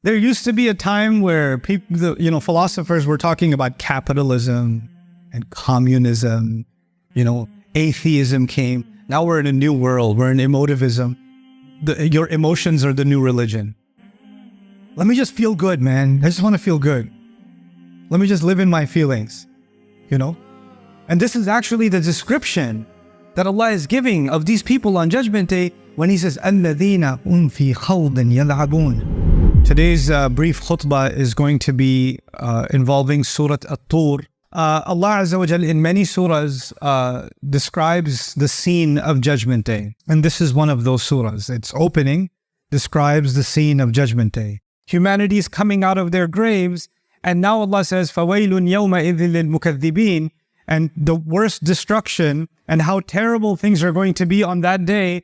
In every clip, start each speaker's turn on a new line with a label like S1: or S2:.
S1: There used to be a time where people, philosophers were talking about capitalism and communism, atheism came. Now we're in a new world. We're in emotivism. Your emotions are the new religion. Let me just feel good, man. I just want to feel good. Let me just live in my feelings, And this is actually the description that Allah is giving of these people on Judgment Day when He says, الَّذِينَ هُمْ فِي خَوْضٍ يَلْعَبُونَ. Today's brief khutbah is going to be involving Surah At-Tur. Allah Azza wa Jal in many surahs describes the scene of Judgment Day. And this is one of those surahs. Its opening describes the scene of Judgment Day. Humanity is coming out of their graves, and now Allah says, فَوَيْلٌ يَوْمَئِذٍ لِلْمُكَذِّبِينَ. And the worst destruction and how terrible things are going to be on that day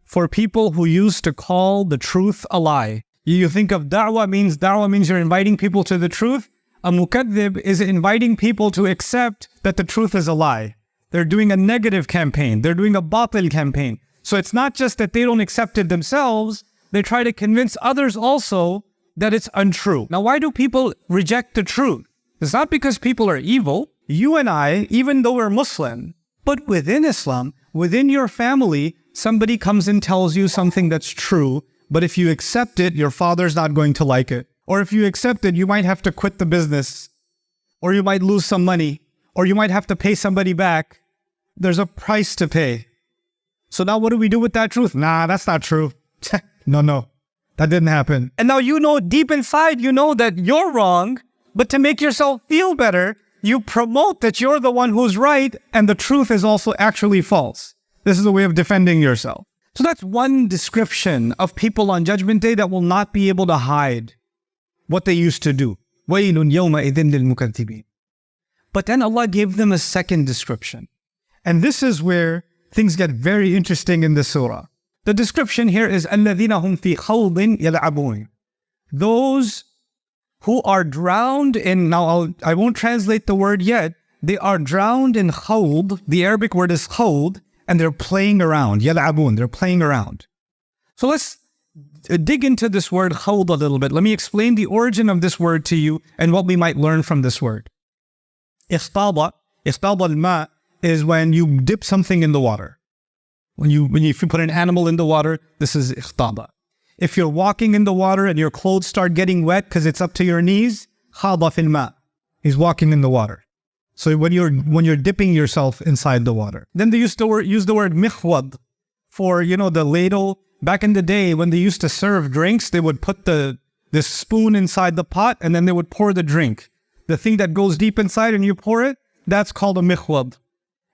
S1: for people who used to call the truth a lie. You think of da'wah means you're inviting people to the truth. A mukaddib is inviting people to accept that the truth is a lie. They're doing a negative campaign. They're doing a batil campaign. So it's not just that they don't accept it themselves, they try to convince others also that it's untrue. Now, why do people reject the truth? It's not because people are evil. You and I, even though we're Muslim, but within Islam, within your family, somebody comes and tells you something that's true, but if you accept it, your father's not going to like it. Or if you accept it, you might have to quit the business, or you might lose some money, or you might have to pay somebody back. There's a price to pay. So now what do we do with that truth? Nah, that's not true. No, that didn't happen. And now deep inside, that you're wrong, but to make yourself feel better, you promote that you're the one who's right, and the truth is also actually false. This is a way of defending yourself. So that's one description of people on Judgment Day that will not be able to hide what they used to do. وَيْلٌ يَوْمَئِذٍ لِلْمُكَذِّبِينَ. But then Allah gave them a second description. And this is where things get very interesting in the surah. The description here is الَّذِينَ هُمْ فِي خَوْضٍ يَلْعَبُونَ. Those who are drowned in, now I won't translate the word yet, they are drowned in khawd. The Arabic word is khawd, and they're playing around. يَلْعَبُونَ, they're playing around. So let's dig into this word khawd a little bit. Let me explain the origin of this word to you and what we might learn from this word. اختاض الماء is when you dip something in the water. If you put an animal in the water, this is اختاض. If you're walking in the water and your clothes start getting wet because it's up to your knees, خاض في الماء. He's walking in the water. So when you're dipping yourself inside the water. Then they used to use the word mikhwad for, the ladle. Back in the day when they used to serve drinks, they would put this spoon inside the pot and then they would pour the drink. The thing that goes deep inside and you pour it, that's called a mikhwad.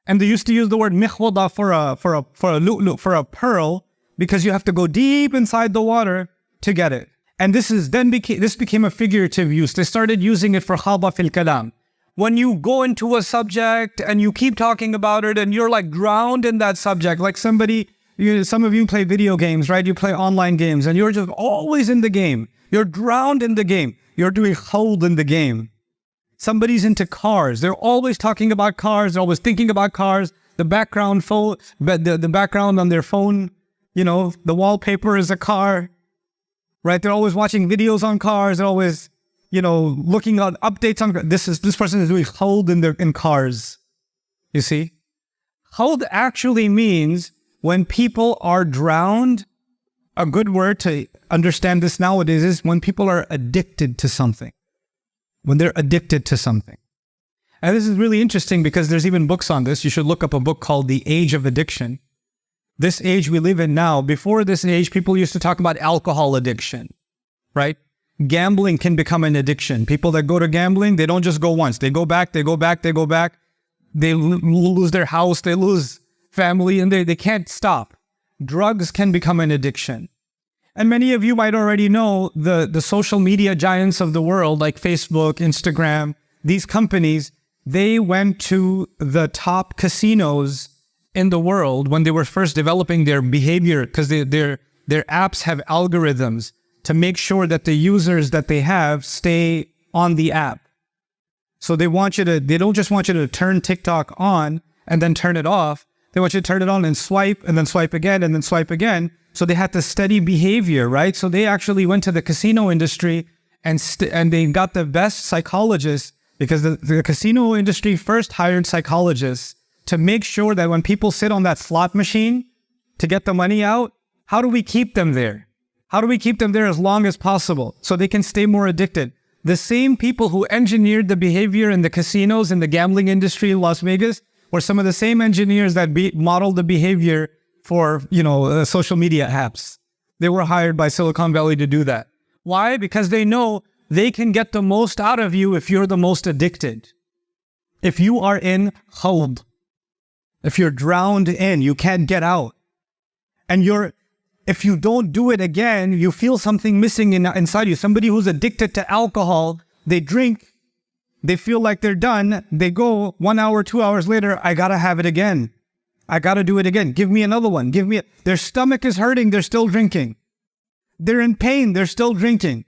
S1: And they used to use the word mikhwada for a lu'lu', for a pearl, because you have to go deep inside the water to get it. And this became a figurative use. They started using it for khaba fil kalam. When you go into a subject and you keep talking about it and you're like drowned in that subject, like some of you play video games, right? You play online games and you're just always in the game. You're drowned in the game. You're doing khawd in the game. Somebody's into cars. They're always talking about cars. They're always thinking about cars. The background on their phone, the wallpaper is a car, right? They're always watching videos on cars. They're always, looking at updates on. This person is doing khawd in cars. You see, khawd actually means when people are drowned. A good word to understand this nowadays is when people are addicted to something. When they're addicted to something. And this is really interesting because there's even books on this. You should look up a book called The Age of Addiction. This age we live in now, before this age, people used to talk about alcohol addiction, right? Gambling can become an addiction. People that go to gambling, they don't just go once. They go back, they go back, they go back. They lose their house, they lose family, and they can't stop. Drugs can become an addiction. And many of you might already know the social media giants of the world, like Facebook, Instagram, these companies, they went to the top casinos in the world when they were first developing their behavior, because their apps have algorithms to make sure that the users that they have stay on the app. So they don't just want you to turn TikTok on and then turn it off. They want you to turn it on and then swipe again and then swipe again. So they had to study behavior, right? So they actually went to the casino industry and they got the best psychologists, because the casino industry first hired psychologists to make sure that when people sit on that slot machine to get the money out, how do we keep them there? How do we keep them there as long as possible so they can stay more addicted? The same people who engineered the behavior in the casinos and the gambling industry in Las Vegas were some of the same engineers that modeled the behavior for, social media apps. They were hired by Silicon Valley to do that. Why? Because they know they can get the most out of you if you're the most addicted. If you are in khawd, if you're drowned in, you can't get out. And if you don't do it again, you feel something missing inside you. Somebody who's addicted to alcohol, they drink, they feel like they're done. They go 1 hour, 2 hours later, I gotta have it again. I gotta do it again. Give me another one. Their stomach is hurting, they're still drinking. They're in pain, they're still drinking.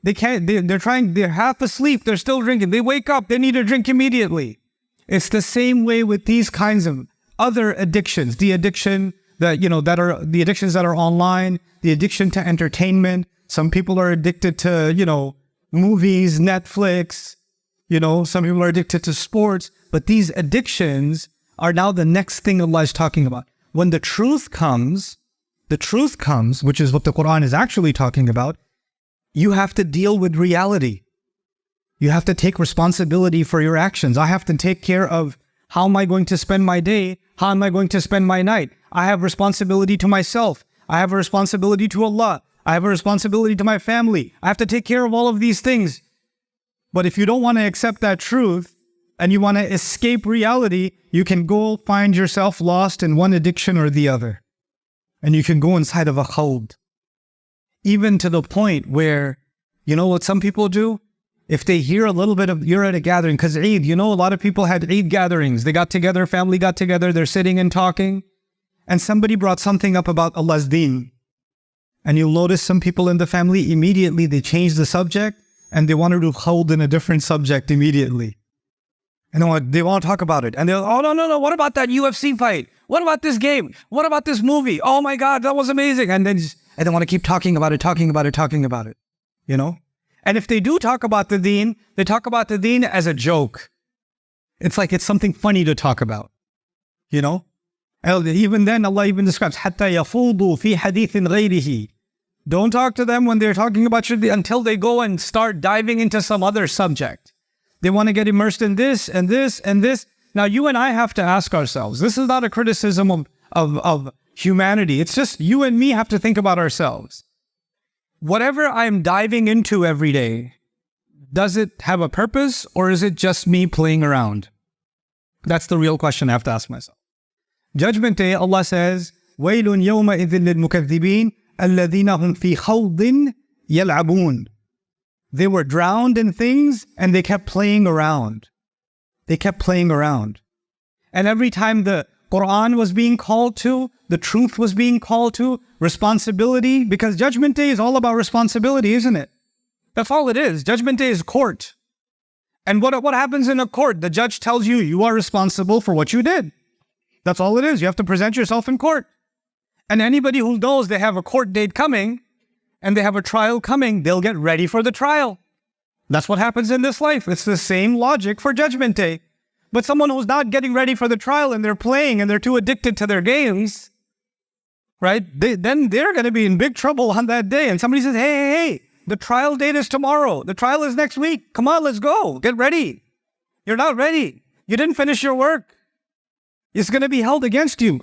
S1: They're half asleep, they're still drinking. They wake up, they need a drink immediately. It's the same way with these kinds of other addictions. The addictions that are online, the addiction to entertainment. Some people are addicted to, movies, Netflix. Some people are addicted to sports. But these addictions are now the next thing Allah is talking about. When the truth comes, which is what the Quran is actually talking about, you have to deal with reality. You have to take responsibility for your actions. I have to take care of how am I going to spend my day? How am I going to spend my night? I have responsibility to myself. I have a responsibility to Allah. I have a responsibility to my family. I have to take care of all of these things. But if you don't want to accept that truth and you want to escape reality, you can go find yourself lost in one addiction or the other. And you can go inside of a khawd. Even to the point where, what some people do? If they hear a little bit of, you're at a gathering, because Eid, a lot of people had Eid gatherings. They got together, family got together, they're sitting and talking. And somebody brought something up about Allah's deen. And you'll notice some people in the family, immediately they change the subject and they want to do khawd in a different subject immediately. And they want to talk about it. And they're, oh, no, what about that UFC fight? What about this game? What about this movie? Oh my God, that was amazing. And then they want to keep talking about it. And if they do talk about the deen, they talk about the deen as a joke. It's like it's something funny to talk about. And even then, Allah even describes, حَتَّى يَفُوضُوا فِي حَدِيثٍ غَيْرِهِ. Don't talk to them when they're talking about your deen until they go and start diving into some other subject. They want to get immersed in this and this and this. Now, you and I have to ask ourselves, this is not a criticism of humanity. It's just you and me have to think about ourselves. Whatever I'm diving into every day, does it have a purpose or is it just me playing around? That's the real question I have to ask myself. Judgment Day, Allah says, وَيْلٌ يَوْمَئِذٍ لِلْمُكَذِّبِينَ الَّذِينَ هُمْ فِي خَوْضٍ يَلْعَبُونَ. They were drowned in things and they kept playing around. And every time the Quran was being called to, the truth was being called to, responsibility, because Judgment Day is all about responsibility, isn't it? That's all it is. Judgment Day is court. And what happens in a court? The judge tells you, you are responsible for what you did. That's all it is. You have to present yourself in court. And anybody who knows they have a court date coming and they have a trial coming, they'll get ready for the trial. That's what happens in this life. It's the same logic for Judgment Day. But someone who's not getting ready for the trial and they're playing and they're too addicted to their games, right? Then they're going to be in big trouble on that day. And somebody says, hey, the trial date is tomorrow. The trial is next week. Come on, let's go. Get ready. You're not ready. You didn't finish your work. It's going to be held against you.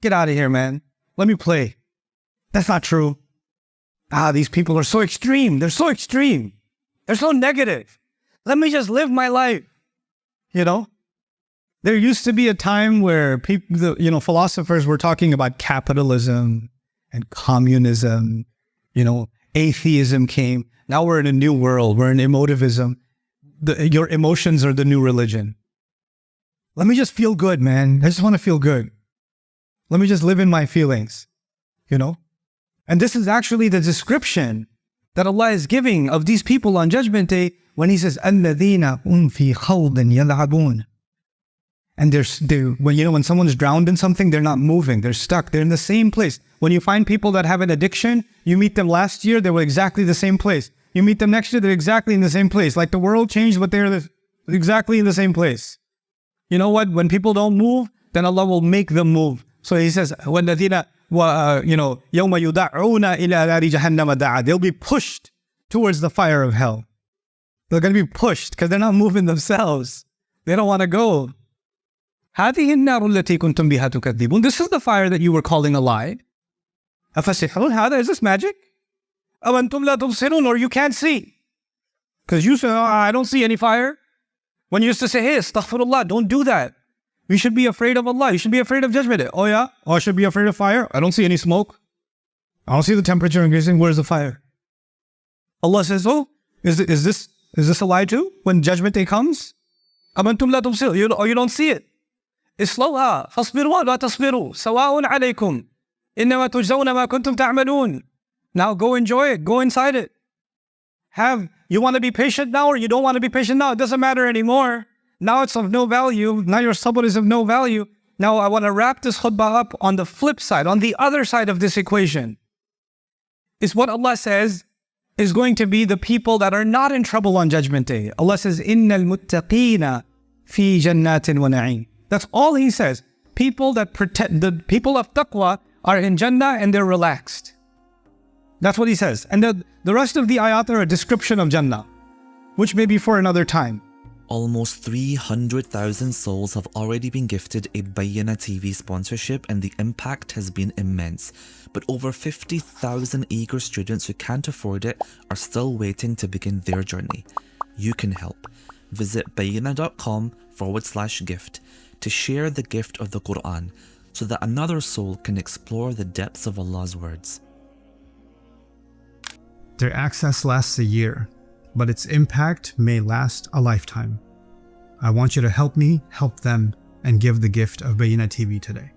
S1: Get out of here, man. Let me play. That's not true. These people are so extreme. They're so extreme. They're so negative. Let me just live my life. There used to be a time where people, philosophers were talking about capitalism and communism. Atheism came. Now we're in a new world. We're in emotivism. Your emotions are the new religion. Let me just feel good, man. I just want to feel good. Let me just live in my feelings, And this is actually the description that Allah is giving of these people on Judgment Day when He says, الَّذِينَ هُمْ فِي خَوْضٍ يَلْعَبُونَ. And when someone's drowned in something, they're not moving. They're stuck. They're in the same place. When you find people that have an addiction, you meet them last year, they were exactly the same place. You meet them next year, they're exactly in the same place. Like the world changed, but they're exactly in the same place. You know what? When people don't move, then Allah will make them move. So He says, وَالَّذِينَ يَوْمَ يُدَعُونَ إِلَى نَارِ جَهَنَّمَ دَعَا. They'll be pushed towards the fire of hell. They're going to be pushed because they're not moving themselves. They don't want to go. هذه النار التي كنتم بها تكذبون. This is the fire that you were calling a lie. أفسحر هذا? Is this magic? أو أنتم لا تبصرون, or you can't see. Because you say, I don't see any fire. When you used to say, hey, astaghfirullah, don't do that. You should be afraid of Allah. You should be afraid of judgment. Oh yeah? Oh, I should be afraid of fire? I don't see any smoke. I don't see the temperature increasing. Where's the fire? Allah says, oh, is this a lie too? When judgment day comes? أم أنتم لا تبصرون, or you don't see it. اصلوها فاصبروا ولا تصبروا سواء عليكم إنما تجزون ما كنتم تعملون. Now go enjoy it. Go inside it. You want to be patient now or you don't want to be patient now? It doesn't matter anymore. Now it's of no value. Now your sabr is of no value. Now I want to wrap this khutbah up on the flip side, on the other side of this equation. Is what Allah says is going to be the people that are not in trouble on Judgment Day. Allah says, إِنَّ الْمُتَّقِينَ فِي جَنَّاتٍ وَنَعِيمٍ. That's all He says. People that protect, the people of taqwa are in Jannah and they're relaxed. That's what He says. And the rest of the ayat are a description of Jannah, which may be for another time.
S2: Almost 300,000 souls have already been gifted a Bayyinah TV sponsorship, and the impact has been immense. But over 50,000 eager students who can't afford it are still waiting to begin their journey. You can help. Visit bayyinah.com/gift to share the gift of the Quran so that another soul can explore the depths of Allah's words.
S1: Their access lasts a year, but its impact may last a lifetime. I want you to help me help them and give the gift of Bayyinah TV today.